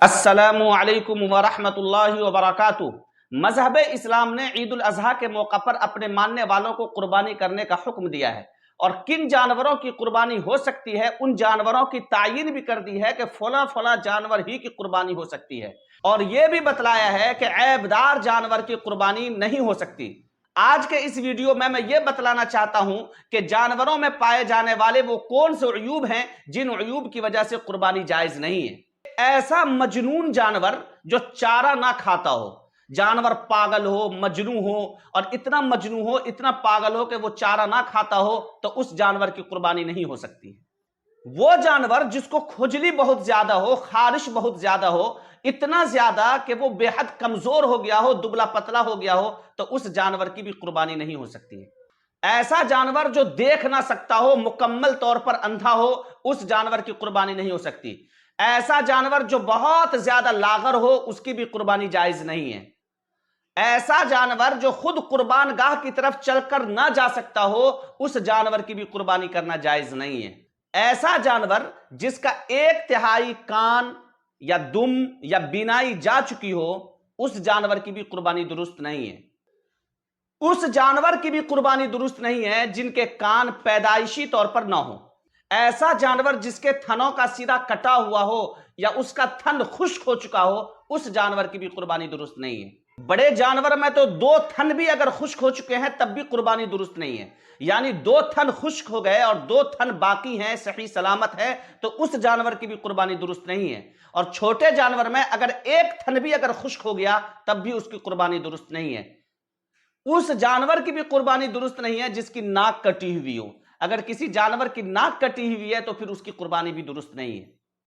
السلام علیکم ورحمۃ اللہ وبرکاتہ۔ مذہب اسلام نے عید الاضحیٰ کے موقع پر اپنے ماننے والوں کو قربانی کرنے کا حکم دیا ہے، اور کن جانوروں کی قربانی ہو سکتی ہے ان جانوروں کی تعیین بھی کر دی ہے کہ فلاں فلاں جانور ہی کی قربانی ہو سکتی ہے، اور یہ بھی بتلایا ہے کہ عیبدار جانور کی قربانی نہیں ہو سکتی۔ آج کے اس ویڈیو میں یہ بتلانا چاہتا ہوں کہ جانوروں میں پائے جانے والے وہ کون سے عیوب ہیں جن عیوب کی وجہ سے قربانی جائز نہیں ہے۔ ایسا مجنون جانور جو چارہ نہ کھاتا ہو، جانور پاگل ہو، مجنون ہو، اور اتنا مجنون ہو، اتنا پاگل ہو کہ وہ چارہ نہ کھاتا ہو، تو اس جانور کی قربانی نہیں ہو سکتی۔ وہ جانور جس کو کھجلی بہت زیادہ ہو، خارش بہت زیادہ ہو، اتنا زیادہ کہ وہ بے حد کمزور ہو گیا ہو، دبلا پتلا ہو گیا ہو، تو اس جانور کی بھی قربانی نہیں ہو سکتی ہے۔ ایسا جانور جو دیکھ نہ سکتا ہو، مکمل طور پر اندھا ہو، اس جانور کی قربانی نہیں ہو سکتی۔ ایسا جانور جو بہت زیادہ لاغر ہو، اس کی بھی قربانی جائز نہیں ہے۔ ایسا جانور جو خود قربان گاہ کی طرف چل کر نہ جا سکتا ہو، اس جانور کی بھی قربانی کرنا جائز نہیں ہے۔ ایسا جانور جس کا 1/3 کان یا دم یا بینائی جا چکی ہو، اس جانور کی بھی قربانی درست نہیں ہے۔ اس جانور کی بھی قربانی درست نہیں ہے جن کے کان پیدائشی طور پر نہ ہو۔ ایسا جانور جس کے تھنوں کا سیدھا کٹا ہوا ہو یا اس کا تھن خشک ہو چکا ہو، اس جانور کی بھی قربانی درست نہیں ہے۔ بڑے جانور میں تو 2 تھن بھی اگر خشک ہو چکے ہیں تب بھی قربانی درست نہیں ہے، یعنی 2 تھن خشک ہو گئے اور 2 تھن باقی ہیں، صحیح سلامت ہے، تو اس جانور کی بھی قربانی درست نہیں ہے۔ اور چھوٹے جانور میں اگر 1 تھن بھی اگر خشک ہو گیا تب بھی اس کی قربانی درست نہیں ہے۔ اس جانور کی بھی قربانی درست نہیں ہے جس کی ناک کٹی ہوئی ہو۔ اگر کسی جانور کی ناک کٹی ہوئی ہے تو پھر اس کی قربانی بھی درست نہیں ہے۔